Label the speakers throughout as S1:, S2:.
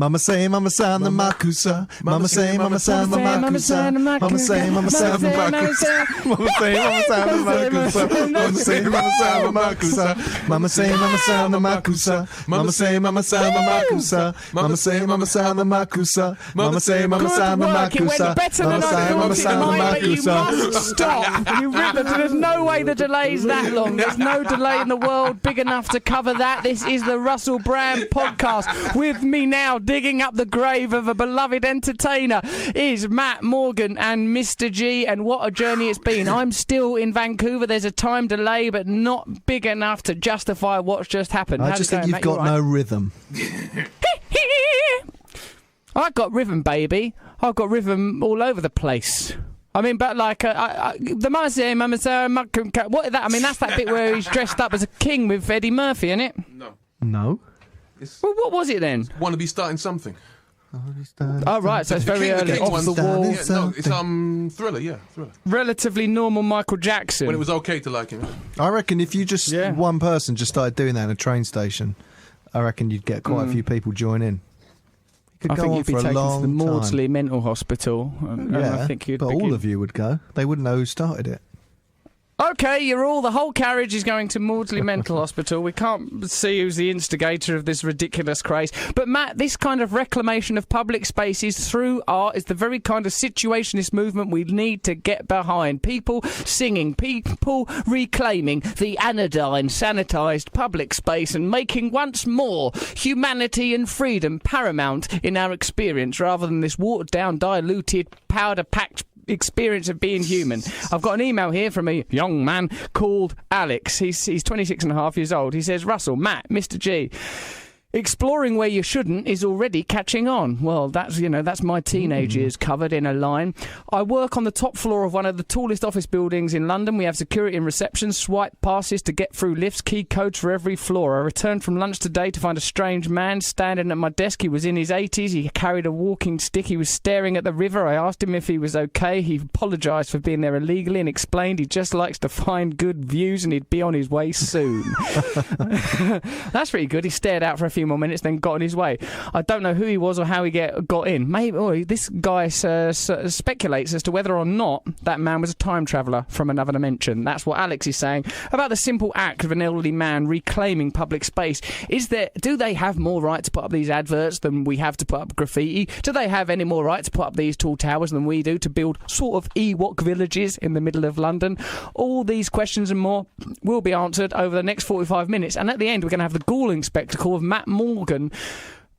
S1: Mama say, mama sound the makusa. Mama say, mama sound the makusa. Mama say, mama sound the makusa. Mama say, mama sound the makusa. Mama say, mama sound the makusa. Mama say, mama sound the makusa. Mama say, mama sound the makusa. Mama say, mama sound the makusa. Mama say, mama sound the makusa.
S2: Better than I thought it might, but you must stop. There's no way the delay's that long. There's no delay in the world big enough to cover that. This is the Russell Brand podcast. With me now, digging up the grave of a beloved entertainer, is Matt Morgan and Mr. G, and what a journey it's been. I'm still in Vancouver. There's a time delay, but not big enough to justify what's just happened.
S1: I just think you've got no rhythm.
S2: I've got rhythm, baby. I've got rhythm all over the place. I mean, but like the Mama say, what is that? I mean, that's that bit where he's dressed up as a king with Eddie Murphy, isn't it?
S1: No.
S2: Well, what was it then?
S3: Want to be starting something.
S2: Oh, right, so it's very early, off the wall.
S3: Yeah, no, it's Thriller, Thriller.
S2: Relatively normal Michael Jackson.
S3: When it was okay to like him.
S1: I reckon if you just, one person just started doing that in a train station, I reckon you'd get quite a few people join in.
S2: I think you'd be taken to the Maudsley Mental Hospital. I think you'd
S1: all of you would go. They wouldn't know who started it.
S2: OK, the whole carriage is going to Maudsley Mental Hospital. We can't see who's the instigator of this ridiculous craze. But, Matt, this kind of reclamation of public spaces through art is the very kind of situationist movement we need to get behind. People singing, people reclaiming the anodyne, sanitised public space and making once more humanity and freedom paramount in our experience rather than this watered-down, diluted, powder-packed experience of being human. I've got an email here from a young man called Alex. He's 26 and a half years old. He says, Russell, Matt, Mr. G, exploring where you shouldn't is already catching on. Well, that's my teenage years covered in a line. I work on the top floor of one of the tallest office buildings in London. We have security and reception, swipe passes to get through lifts, key codes for every floor. I returned from lunch today to find a strange man standing at my desk. He was in his 80s. He carried a walking stick. He was staring at the river. I asked him if he was okay. He apologised for being there illegally and explained he just likes to find good views and he'd be on his way soon. That's pretty good. He stared out for a few more minutes, then got on his way. I don't know who he was or how he got in. Maybe this guy speculates as to whether or not that man was a time traveller from another dimension. That's what Alex is saying about the simple act of an elderly man reclaiming public space. Do they have more right to put up these adverts than we have to put up graffiti? Do they have any more right to put up these tall towers than we do to build sort of Ewok villages in the middle of London? All these questions and more will be answered over the next 45 minutes, and at the end we're going to have the galling spectacle of Matt Morgan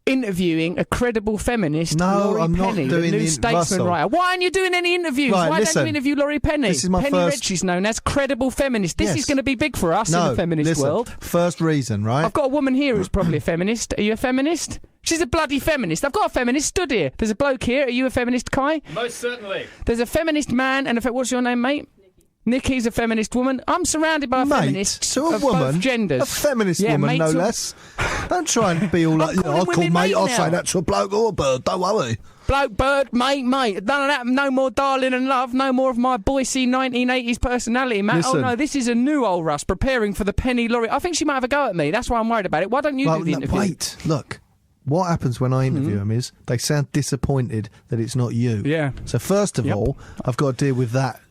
S2: interviewing a credible feminist, Laurie Penny, the New Statesman writer. Why aren't you doing any interviews?
S1: Right,
S2: Why don't you interview Laurie Penny?
S1: This is my
S2: Penny Red, she's known as credible feminist. This is going to be big for us in the feminist world.
S1: First reason, right?
S2: I've got a woman here who's probably a feminist. Are you a feminist? She's a bloody feminist. I've got a feminist stood here. There's a bloke here. Are you a feminist, Kai?
S4: Most certainly.
S2: There's a feminist man and what's your name, mate? Nikki's a feminist woman. I'm surrounded by feminists of both genders.
S1: A feminist woman, no less. Don't try and be all like, I'll call mate, I'll say that to a bloke or a bird, don't worry.
S2: Bloke, bird, mate. None of that, no more darling and love, no more of my boissy 1980s personality, Matt.
S1: Listen.
S2: Oh, no, this is a new old Russ preparing for the Penny Laurie. I think she might have a go at me. That's why I'm worried about it. Why don't you do the interview?
S1: Wait, look. What happens when I interview them is they sound disappointed that it's not you.
S2: Yeah.
S1: So first of all, I've got to deal with that.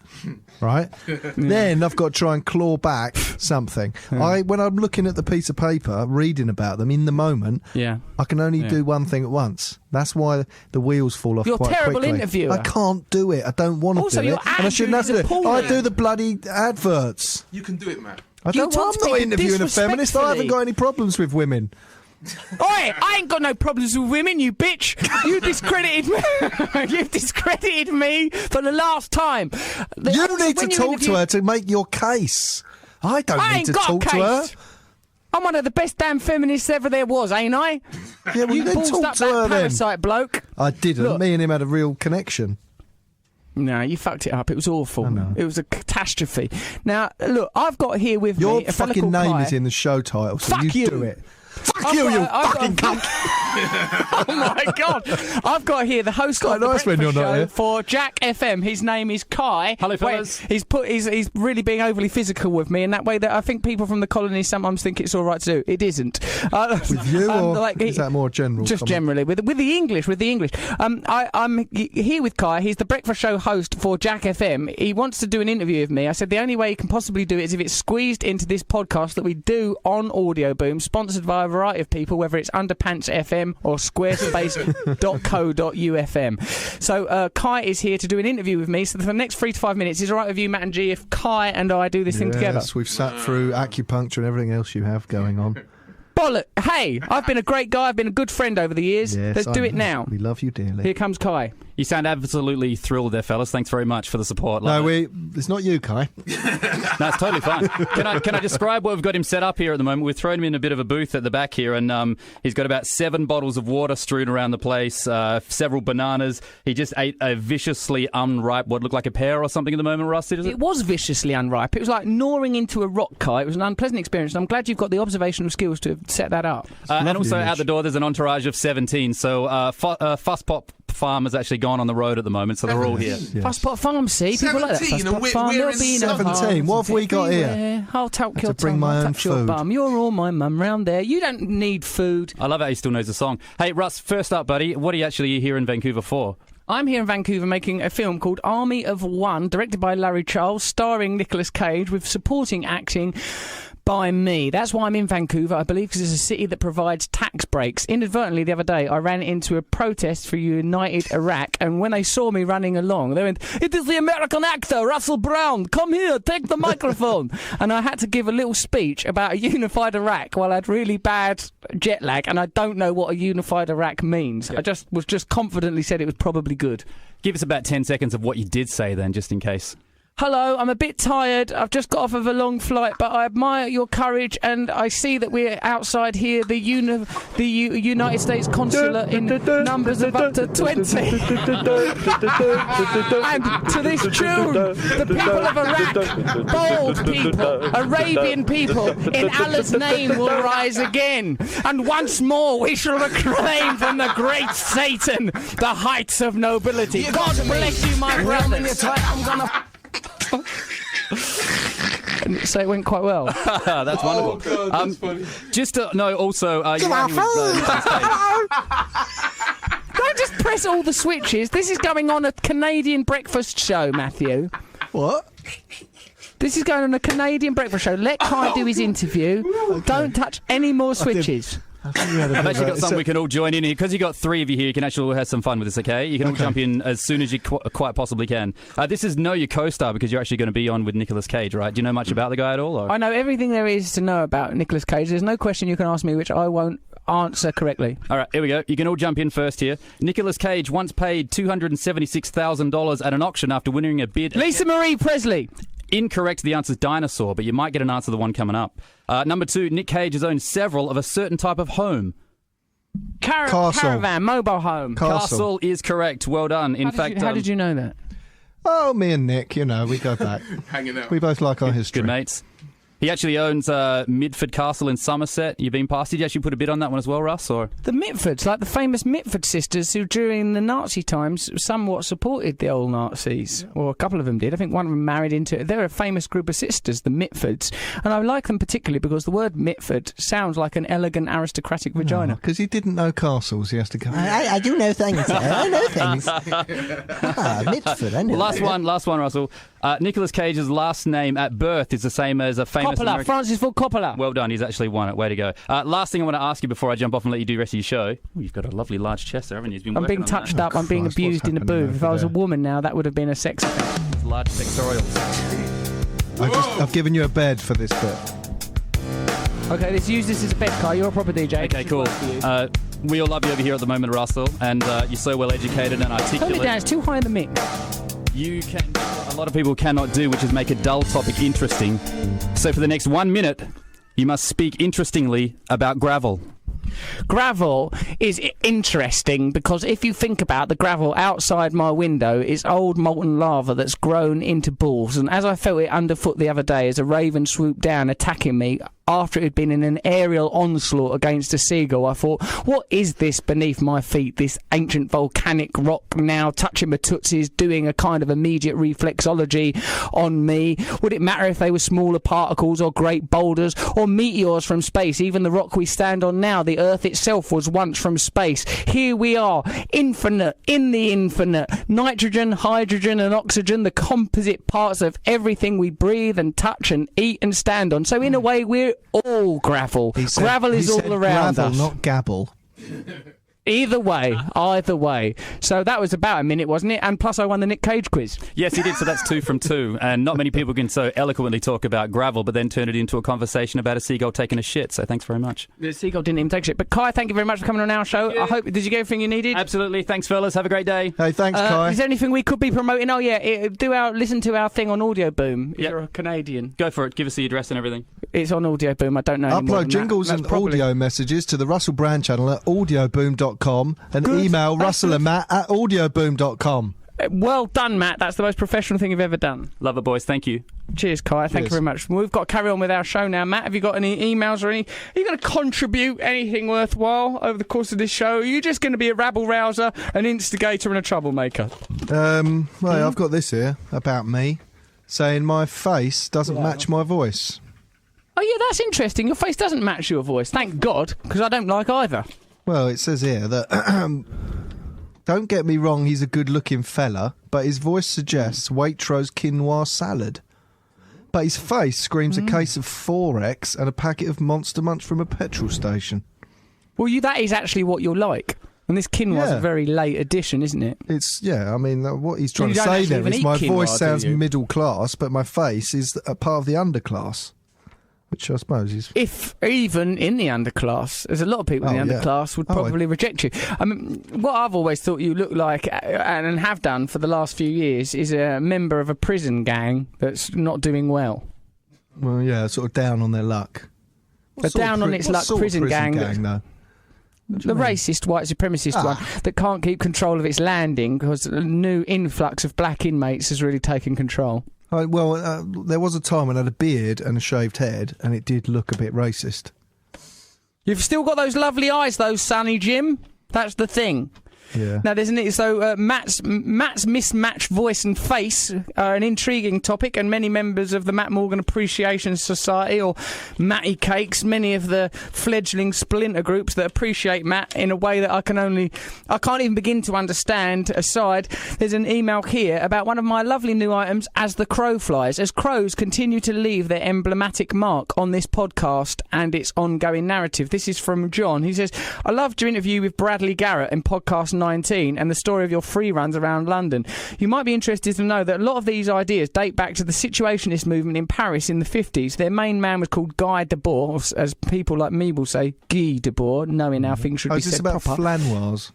S1: Right? Then I've got to try and claw back something. When I'm looking at the piece of paper, reading about them in the moment, I can only do one thing at once. That's why the wheels fall off quite quickly.
S2: You're a terrible interviewer.
S1: I can't do it. I don't want to do it. And I shouldn't have to do it. I do the bloody adverts.
S3: You can do it, Matt.
S1: I'm not interviewing a feminist. I haven't got any problems with women.
S2: Oi, I ain't got no problems with women, you bitch. You discredited me. You've discredited me for the last time.
S1: You need to talk to her to make your case. I don't need to talk to her.
S2: I'm one of the best damn feminists ever there was, ain't I?
S1: Yeah, well, you then talk to her then.
S2: Parasite bloke.
S1: I didn't. Look, me and him had a real connection.
S2: No, you fucked it up. It was awful. It was a catastrophe. Now, look, I've got here with me a
S1: fucking name is in the show title, so you do it. you, you fucking cunt.
S2: Oh my God! I've got here the host of the
S1: nice when
S2: breakfast
S1: you're not
S2: show
S1: here.
S2: for Jack FM. His name is Kai.
S4: Hello, fellas.
S2: He's really being overly physical with me in that way that I think people from the colony sometimes think it's all right to do. It isn't.
S1: With you, or is that more general?
S2: Just generally with the English. I'm here with Kai. He's the breakfast show host for Jack FM. He wants to do an interview with me. I said the only way he can possibly do it is if it's squeezed into this podcast that we do on Audio Boom, sponsored by a variety of people, whether it's Underpants FM or Squarespace.co.ufm. So Kai is here to do an interview with me. So for the next 3 to 5 minutes, is it all right with you, Matt and G, if Kai and I do this thing together?
S1: Yes, we've sat through acupuncture and everything else you have going on.
S2: Bollock! Hey, I've been a great guy. I've been a good friend over the years.
S1: Yes,
S2: Let's do it now.
S1: We love you dearly.
S2: Here comes Kai.
S4: You sound absolutely thrilled there, fellas. Thanks very much for the support.
S1: No, it's not you, Kai.
S4: No, it's totally fine. Can I describe what we've got him set up here at the moment? We've thrown him in a bit of a booth at the back here, and he's got about 7 bottles of water strewn around the place, several bananas. He just ate a viciously unripe, what looked like a pear or something at the moment, Russ, is it?
S2: It was viciously unripe. It was like gnawing into a rock, Kai. It was an unpleasant experience, and I'm glad you've got the observational skills to set that up.
S4: And also out the door, there's an entourage of 17. So Fusspot Farm has actually gone on the road at the moment, so they're all here.
S1: Yes.
S2: Fusspot Farm, see? People like that.
S3: 17, and
S2: Fusspot Farm,
S3: we're
S2: there'll
S3: in
S2: be no
S1: 17.
S2: harm.
S1: What have we got here?
S2: Everywhere. I'll talk your
S1: to bring
S2: tongue,
S1: my
S2: I'll
S1: own
S2: touch your
S1: food.
S2: bum. You're all my mum round there. You don't need food.
S4: I love how he still knows the song. Hey, Russ, first up, buddy, what are you actually here in Vancouver for?
S2: I'm here in Vancouver making a film called Army of One, directed by Larry Charles, starring Nicolas Cage, with supporting acting by me. That's why I'm in Vancouver, I believe, because it's a city that provides tax breaks. Inadvertently, the other day, I ran into a protest for United Iraq, and when they saw me running along, they went, "It is the American actor, Russell Brown. Come here, take the microphone." And I had to give a little speech about a unified Iraq while I had really bad jet lag, and I don't know what a unified Iraq means. I just confidently said it was probably good.
S4: Give us about 10 seconds of what you did say then, just in case.
S2: Hello, I'm a bit tired. I've just got off of a long flight, but I admire your courage, and I see that we're outside here, the United States consulate in numbers of up to 20. And to this tune, the people of Iraq, bold people, Arabian people, in Allah's name will rise again. And once more we shall reclaim from the great Satan the heights of nobility. God bless you, my brothers. And so it went quite well.
S4: That's wonderful.
S3: God, that's funny.
S4: Just to know, also, you are
S2: Don't just press all the switches. This is going on a Canadian breakfast show, Matthew.
S1: What?
S2: This is going on a Canadian breakfast show. Let Kai do his interview. Don't touch any more switches.
S4: I've actually got something we can all join in here. Because you've got 3 of you here, you can actually all have some fun with this, okay? You can all jump in as soon as you quite possibly can. This is Know Your Co-Star, because you're actually going to be on with Nicolas Cage, right? Do you know much about the guy at all? Or?
S2: I know everything there is to know about Nicolas Cage. There's no question you can ask me which I won't answer correctly.
S4: All right, here we go. You can all jump in first here. Nicolas Cage once paid $276,000 at an auction after winning a bid.
S2: Lisa Marie Presley.
S4: Incorrect. The answer's dinosaur, but you might get an answer to the one coming up. Number 2, Nick Cage has owned several of a certain type of home.
S1: Castle.
S2: Caravan, mobile home.
S4: Castle is correct. Well done. In fact,
S2: How did you know that?
S1: Oh, me and Nick, we go back.
S3: Hanging out.
S1: We both like our history.
S4: good mates. He actually owns Midford Castle in Somerset. You've been past. Did you actually put a bid on that one as well, Russ? Or
S2: The Mitfords, like the famous Mitford sisters, who during the Nazi times somewhat supported the old Nazis. Or a couple of them did. I think one of them married into... They're a famous group of sisters, the Mitfords. And I like them particularly because the word Mitford sounds like an elegant aristocratic vagina.
S1: Because he didn't know castles, he has to go,
S5: I do know things. I know things. Mitford, I know.
S4: last one, Russell. Nicolas Cage's last name at birth is the same as a famous
S2: Coppola,
S4: American...
S2: Francis Ford Coppola.
S4: Well done, he's actually won it. Way to go. Last thing I want to ask you before I jump off and let you do the rest of your show. Ooh, you've got a lovely large chest there, haven't you? He's been
S2: I'm
S4: working
S2: being
S4: on
S2: touched
S4: that.
S2: up. I'm being
S1: Christ,
S2: abused
S1: what's
S2: in the
S1: happening
S2: booth. If
S1: over
S2: I was a
S1: there?
S2: woman now, that would have been a sex offence.
S4: Large sextorials.
S1: I've given you a bed for this bit.
S2: Okay, let's use this as a bed car. You're a proper DJ.
S4: Okay, cool. We all love you over here at the moment, Russell, and you're so well educated and
S2: Turn it
S4: articulate.
S2: down. It's too high in the mix.
S4: You can do what a lot of people cannot do, which is make a dull topic interesting. So for the next 1 minute, you must speak interestingly about gravel.
S2: Gravel is interesting because if you think about the gravel outside my window, it's old molten lava that's grown into balls. And as I felt it underfoot the other day as a raven swooped down attacking me, after it had been in an aerial onslaught against a seagull. I thought, what is this beneath my feet? This ancient volcanic rock now touching my tootsies, doing a kind of immediate reflexology on me. Would it matter if they were smaller particles or great boulders or meteors from space? Even the rock we stand on now, the Earth itself, was once from space. Here we are, infinite in the infinite. Nitrogen, hydrogen and oxygen, the composite parts of everything we breathe and touch and eat and stand on. So in a way, we're all gravel. Gravel is all around
S1: gravel,
S2: us.
S1: not gabble.
S2: Either way. So that was about a minute, wasn't it? And plus I won the Nick Cage quiz.
S4: Yes, he did, so that's 2 from 2. And not many people can so eloquently talk about gravel, but then turn it into a conversation about a seagull taking a shit, so thanks very much.
S2: The seagull didn't even take shit. But Kai, thank you very much for coming on our show. I hope, did you get everything you needed?
S4: Absolutely. Thanks, fellas. Have a great day.
S1: Hey, thanks, Kai.
S2: Is there anything we could be promoting? Oh, yeah, listen to our thing on Audio Boom. If
S4: Yep.
S2: you're a Canadian.
S4: Go for it. Give us the address and everything.
S2: It's on Audio Boom. I don't know any more
S1: Upload
S2: than
S1: jingles
S2: that.
S1: and
S2: That's probably-
S1: audio messages to the Russell Brand channel at audioboom.com and email Russell and Matt at audioboom.com.
S2: Well done, Matt. That's the most professional thing you've ever done.
S4: Love it, boys. Thank you.
S2: Cheers, Kai. Thank you very much. Well, we've got to carry on with our show now. Matt, have you got any emails or any... Are you going to contribute anything worthwhile over the course of this show? Are you just going to be a rabble-rouser, an instigator and a troublemaker?
S1: Well, I've got this here about me saying my face doesn't match my voice.
S2: Oh, yeah, that's interesting. Your face doesn't match your voice. Thank God, because I don't like either.
S1: Well, it says here that... Don't get me wrong, he's a good-looking fella, but his voice suggests Waitrose quinoa salad. But his face screams a case of Forex and a packet of Monster Munch from a petrol station.
S2: Well, that is actually what you're like. And this quinoa's a very late addition, isn't it?
S1: I mean, what he's trying
S2: You
S1: to
S2: don't
S1: say
S2: actually
S1: there
S2: even
S1: is
S2: eat
S1: my
S2: quinoa,
S1: voice
S2: do
S1: sounds
S2: you?
S1: middle class, but my face is a part of the underclass. Which I suppose is...
S2: If even in the underclass, there's a lot of people in the underclass would probably reject you. I mean, what I've always thought you look like, and have done for the last few years, is a member of a prison gang that's not doing well.
S1: Well, yeah, sort of down on their luck.
S2: A down on its luck prison gang
S1: though?
S2: The racist white supremacist one that can't keep control of its landing because a new influx of black inmates has really taken control.
S1: There was a time when I had a beard and a shaved head, and it did look a bit racist.
S2: You've still got those lovely eyes, though, Sonny Jim. That's the thing.
S1: Yeah.
S2: Now, isn't it? So Matt's mismatched voice and face are an intriguing topic, and many members of the Matt Morgan Appreciation Society, or Matty Cakes, many of the fledgling splinter groups that appreciate Matt in a way that I can't even begin to understand. Aside, there's an email here about one of my lovely new items, As the Crow Flies, as crows continue to leave their emblematic mark on this podcast and its ongoing narrative. This is from John. He says, I loved your interview with Bradley Garrett in podcast 19 and the story of your free runs around London. You might be interested to know that a lot of these ideas date back to the Situationist movement in Paris in the 50s. Their main man was called Guy Debord, as people like me will say, Guy Debord, knowing how things should be said proper.
S1: Is this about flanoirs?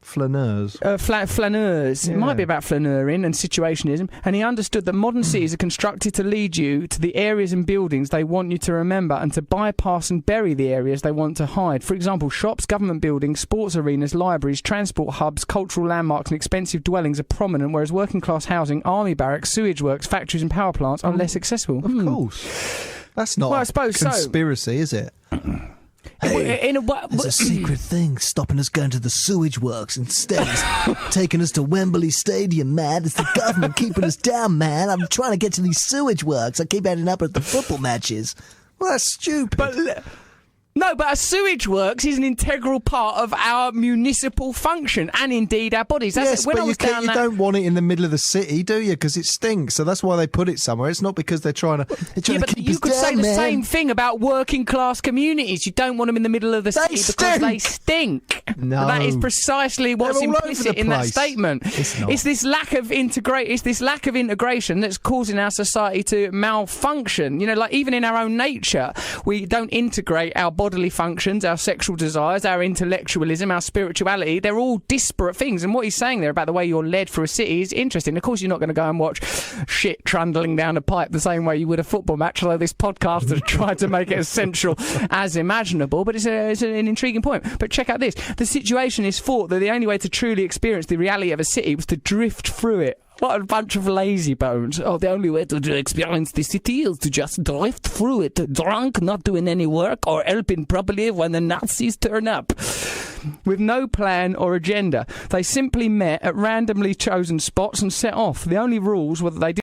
S1: Flaneurs.
S2: Flaneurs.
S1: Yeah.
S2: It might be about flaneuring and situationism. And he understood that modern cities are constructed to lead you to the areas and buildings they want you to remember and to bypass and bury the areas they want to hide. For example, shops, government buildings, sports arenas, libraries, transport hubs, cultural landmarks and expensive dwellings are prominent, whereas working class housing, army barracks, sewage works, factories and power plants are less accessible.
S1: Of course. That's not
S2: I suppose
S1: a conspiracy, is it?
S2: Hey,
S5: there's a secret thing stopping us going to the sewage works. Instead, it's taking us to Wembley Stadium, man. It's the government keeping us down, man. I'm trying to get to these sewage works. I keep ending up at the football matches.
S1: Well, that's stupid.
S2: But a sewage works is an integral part of our municipal function and indeed our bodies.
S1: Yes,
S2: when
S1: but
S2: I was
S1: you don't want it in the middle of the city, do you? Because it stinks. So that's why they put it somewhere. It's not because they're trying to keep
S2: you
S1: us
S2: could
S1: down,
S2: say the
S1: man.
S2: same thing about working class communities. You don't want them in the middle of the city because they stink.
S1: No.
S2: That is precisely what's
S1: They're all over
S2: implicit
S1: the
S2: in that
S1: place.
S2: statement.
S1: It's not.
S2: It's this lack of integration that's causing our society to malfunction. You know, like even in our own nature, we don't integrate our bodily functions, our sexual desires, our intellectualism, our spirituality. They're all disparate things. And what he's saying there about the way you're led through a city is interesting. Of course, you're not going to go and watch shit trundling down a pipe the same way you would a football match, although this podcast has tried to make it as central as imaginable. But it's an intriguing point. But check out this. The Situationist thought that the only way to truly experience the reality of a city was to drift through it What a bunch of lazy bones. Oh, the only way to experience the city is to just drift through it, drunk, not doing any work, or helping properly when the Nazis turn up. With no plan or agenda. They simply met at randomly chosen spots and set off. The only rules were that they did